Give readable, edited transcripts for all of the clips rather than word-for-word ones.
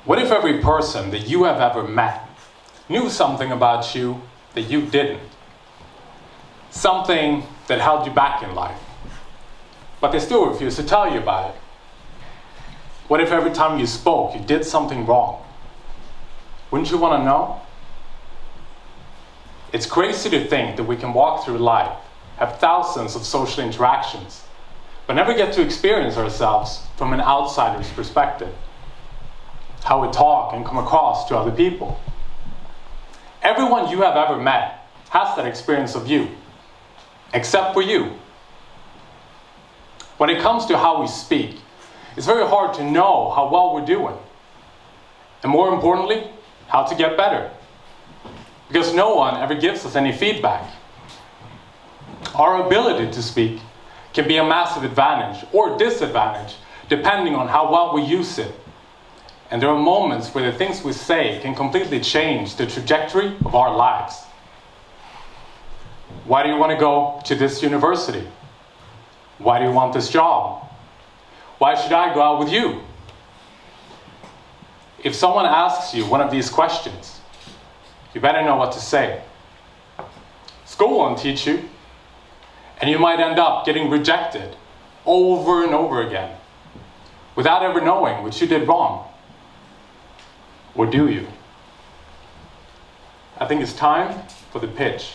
What if every person that you have ever met knew something about you that you didn't? Something that held you back in life, but they still refuse to tell you about it. What if every time you spoke, you did something wrong? Wouldn't you want to know? It's crazy to think that we can walk through life, have thousands of social interactions, but never get to experience ourselves from an outsider's perspective. How we talk and come across to other people. Everyone you have ever met has that experience of you, except for you. When it comes to how we speak, it's very hard to know how well we're doing. And more importantly, how to get better. Because no one ever gives us any feedback. Our ability to speak can be a massive advantage or disadvantage depending on how well we use it. And there are moments where the things we say can completely change the trajectory of our lives. Why do you want to go to this university? Why do you want this job? Why should I go out with you? If someone asks you one of these questions, you better know what to say. School won't teach you, and you might end up getting rejected over and over again without ever knowing what you did wrong. Or do you? I think it's time for the pitch.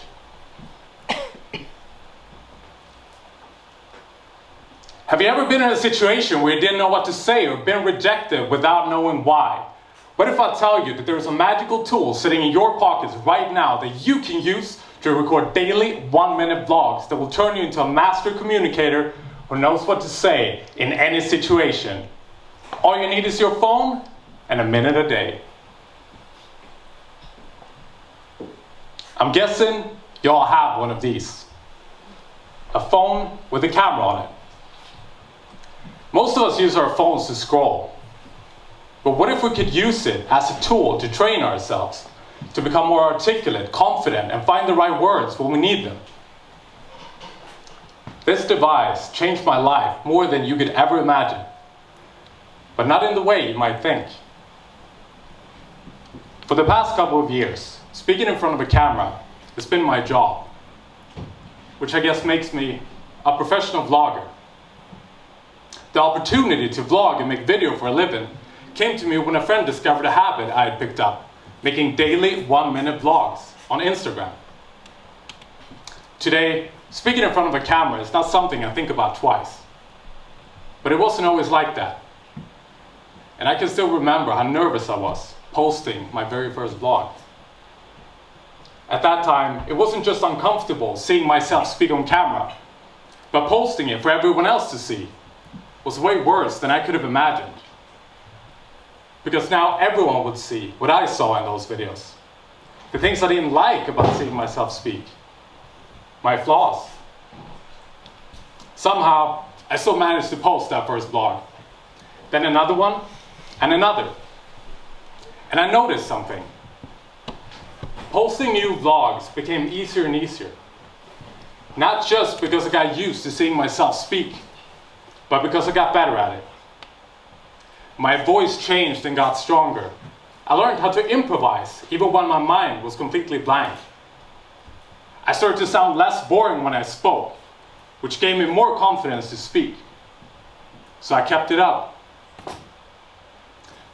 Have you ever been in a situation where you didn't know what to say or been rejected without knowing why? What if I tell you that there's a magical tool sitting in your pockets right now that you can use to record daily 1-minute vlogs that will turn you into a master communicator who knows what to say in any situation? All you need is your phone and a minute a day. I'm guessing you all have one of these. A phone with a camera on it. Most of us use our phones to scroll. But what if we could use it as a tool to train ourselves, to become more articulate, confident, and find the right words when we need them? This device changed my life more than you could ever imagine, but not in the way you might think. For the past couple of years, speaking in front of a camera has been my job, which I guess makes me a professional vlogger. The opportunity to vlog and make video for a living came to me when a friend discovered a habit I had picked up, making daily 1-minute vlogs on Instagram. Today, speaking in front of a camera is not something I think about twice. But it wasn't always like that. And I can still remember how nervous I was posting my very first vlog. At that time, it wasn't just uncomfortable seeing myself speak on camera, but posting it for everyone else to see was way worse than I could have imagined. Because now everyone would see what I saw in those videos. The things I didn't like about seeing myself speak. My flaws. Somehow, I still managed to post that first vlog. Then another one, and another. And I noticed something. Posting new vlogs became easier and easier. Not just because I got used to seeing myself speak, but because I got better at it. My voice changed and got stronger. I learned how to improvise, even when my mind was completely blank. I started to sound less boring when I spoke, which gave me more confidence to speak. So I kept it up.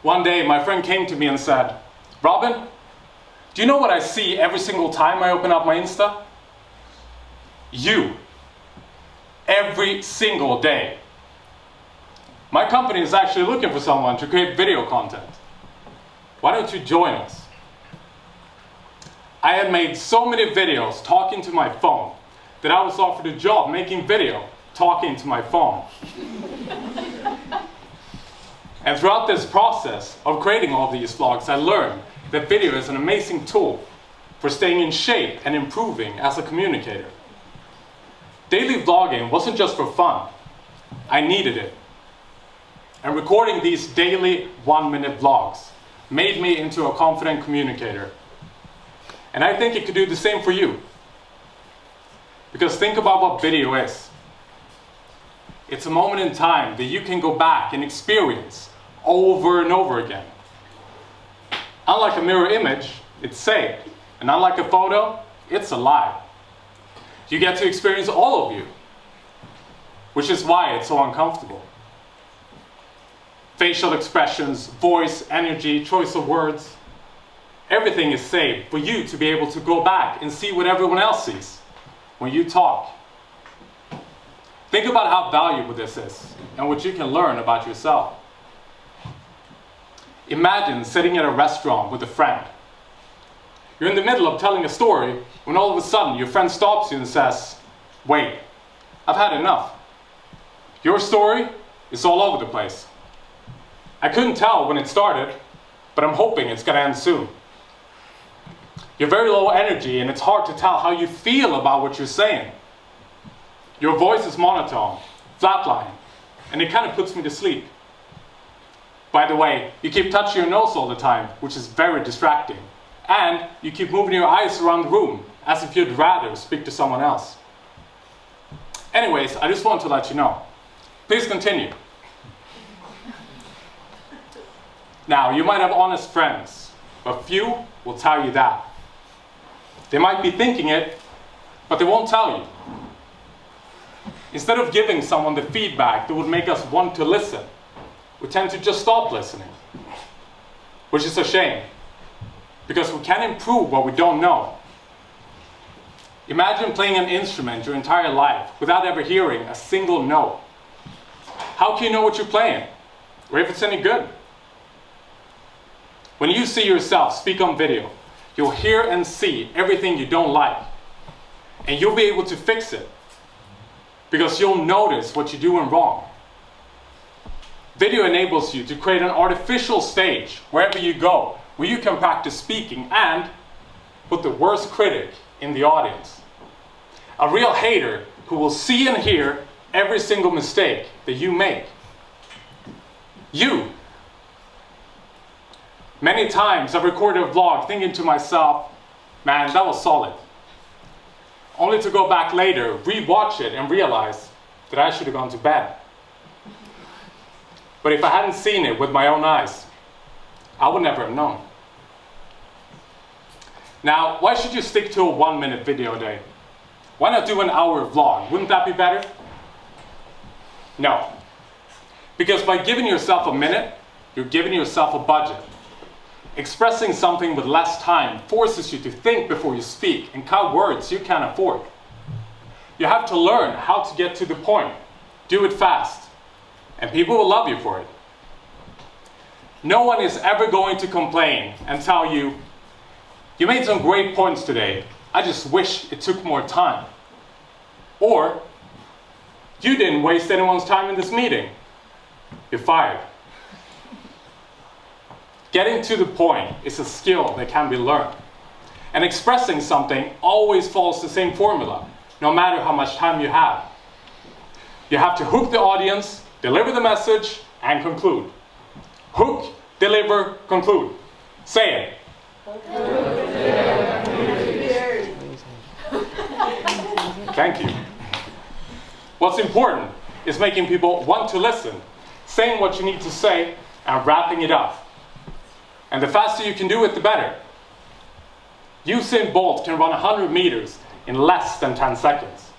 One day, my friend came to me and said, "Robin, do you know what I see every single time I open up my Insta? You. Every single day. My company is actually looking for someone to create video content. Why don't you join us?" I had made so many videos talking to my phone that I was offered a job making video talking to my phone. And throughout this process of creating all these vlogs, I learned that video is an amazing tool for staying in shape and improving as a communicator. Daily vlogging wasn't just for fun. I needed it. And recording these daily 1-minute vlogs made me into a confident communicator. And I think it could do the same for you. Because think about what video is. It's a moment in time that you can go back and experience over and over again. Unlike a mirror image, it's saved. And unlike a photo, it's alive. You get to experience all of you, which is why it's so uncomfortable. Facial expressions, voice, energy, choice of words, everything is saved for you to be able to go back and see what everyone else sees when you talk. Think about how valuable this is and what you can learn about yourself. Imagine sitting at a restaurant with a friend. You're in the middle of telling a story when all of a sudden your friend stops you and says, "Wait, I've had enough. Your story is all over the place. I couldn't tell when it started, but I'm hoping it's going to end soon." You're very low energy and it's hard to tell how you feel about what you're saying. Your voice is monotone, flatline, and it kind of puts me to sleep. By the way, you keep touching your nose all the time, which is very distracting. And you keep moving your eyes around the room as if you'd rather speak to someone else. Anyways, I just want to let you know. Please continue. Now, you might have honest friends, but few will tell you that. They might be thinking it, but they won't tell you. Instead of giving someone the feedback that would make us want to listen, we tend to just stop listening, which is a shame, because we can improve what we don't know. Imagine playing an instrument your entire life without ever hearing a single note. How can you know what you're playing, or if it's any good? When you see yourself speak on video, you'll hear and see everything you don't like, and you'll be able to fix it, because you'll notice what you're doing wrong. Video enables you to create an artificial stage wherever you go, where you can practice speaking and put the worst critic in the audience. A real hater who will see and hear every single mistake that you make. You. Many times I've recorded a vlog thinking to myself, man, that was solid. Only to go back later, re-watch it and realize that I should have gone to bed. But if I hadn't seen it with my own eyes, I would never have known. Now, why should you stick to a 1-minute video a day? Why not do an hour vlog? Wouldn't that be better? No. Because by giving yourself a minute, you're giving yourself a budget. Expressing something with less time forces you to think before you speak and cut words you can't afford. You have to learn how to get to the point. Do it fast. And people will love you for it. No one is ever going to complain and tell you, "You made some great points today. I just wish it took more time." Or, "You didn't waste anyone's time in this meeting. You're fired." Getting to the point is a skill that can be learned. And expressing something always follows the same formula, no matter how much time you have. You have to hook the audience, deliver the message, and conclude. Hook, deliver, conclude. Say it. Thank you. What's important is making people want to listen, saying what you need to say, and wrapping it up. And the faster you can do it, the better. Usain Bolt can run 100 meters in less than 10 seconds.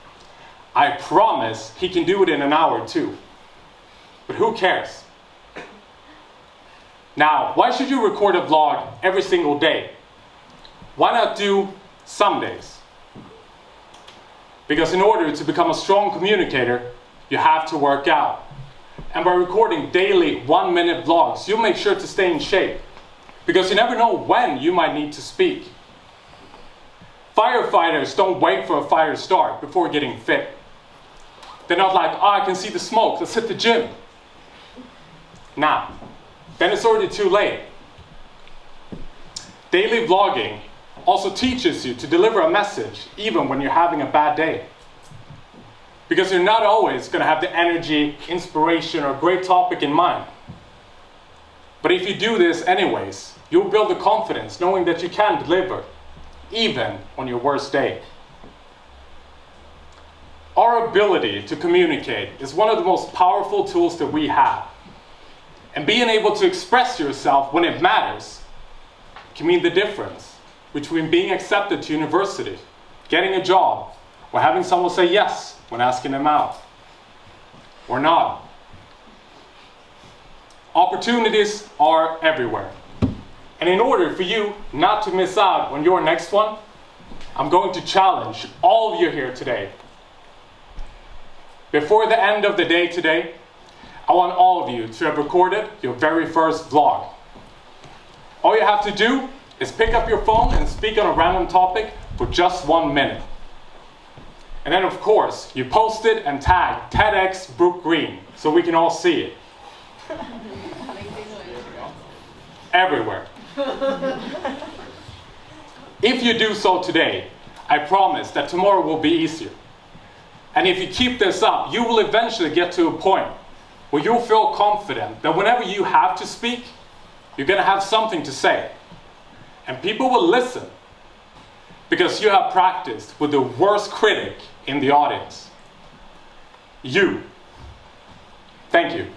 I promise he can do it in an hour too. But who cares? Now, why should you record a vlog every single day? Why not do some days? Because in order to become a strong communicator, you have to work out. And by recording daily 1-minute vlogs, you'll make sure to stay in shape. Because you never know when you might need to speak. Firefighters don't wait for a fire to start before getting fit. They're not like, "Oh, I can see the smoke, let's hit the gym." Nah, then it's already too late. Daily vlogging also teaches you to deliver a message even when you're having a bad day. Because you're not always going to have the energy, inspiration, or great topic in mind. But if you do this anyways, you'll build the confidence knowing that you can deliver, even on your worst day. Our ability to communicate is one of the most powerful tools that we have. And being able to express yourself when it matters can mean the difference between being accepted to university, getting a job, or having someone say yes when asking them out, or not. Opportunities are everywhere. And in order for you not to miss out on your next one, I'm going to challenge all of you here today. Before the end of the day today, I want all of you to have recorded your very first vlog. All you have to do is pick up your phone and speak on a random topic for just 1 minute. And then of course, you post it and tag TEDxBrookGreen so we can all see it. Everywhere. If you do so today, I promise that tomorrow will be easier. And if you keep this up, you will eventually get to a point where you'll feel confident that whenever you have to speak, you're going to have something to say. And people will listen because you have practiced with the worst critic in the audience. You. Thank you.